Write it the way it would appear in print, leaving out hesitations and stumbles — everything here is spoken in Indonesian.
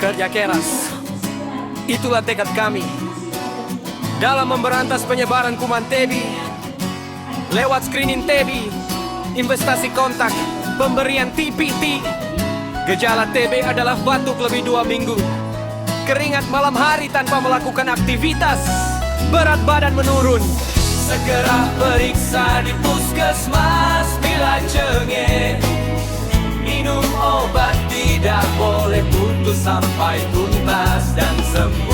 Kerja keras, itulah tekad kami dalam memberantas penyebaran kuman TB. Lewat screening TB, investasi kontak, pemberian TPT. Gejala TB adalah batuk lebih 2 minggu, keringat malam hari tanpa melakukan aktivitas, berat badan menurun. Segera periksa di puskesmas bila cengeng. Minum obat tidak boleh putus sampai tuntas dan sembuh.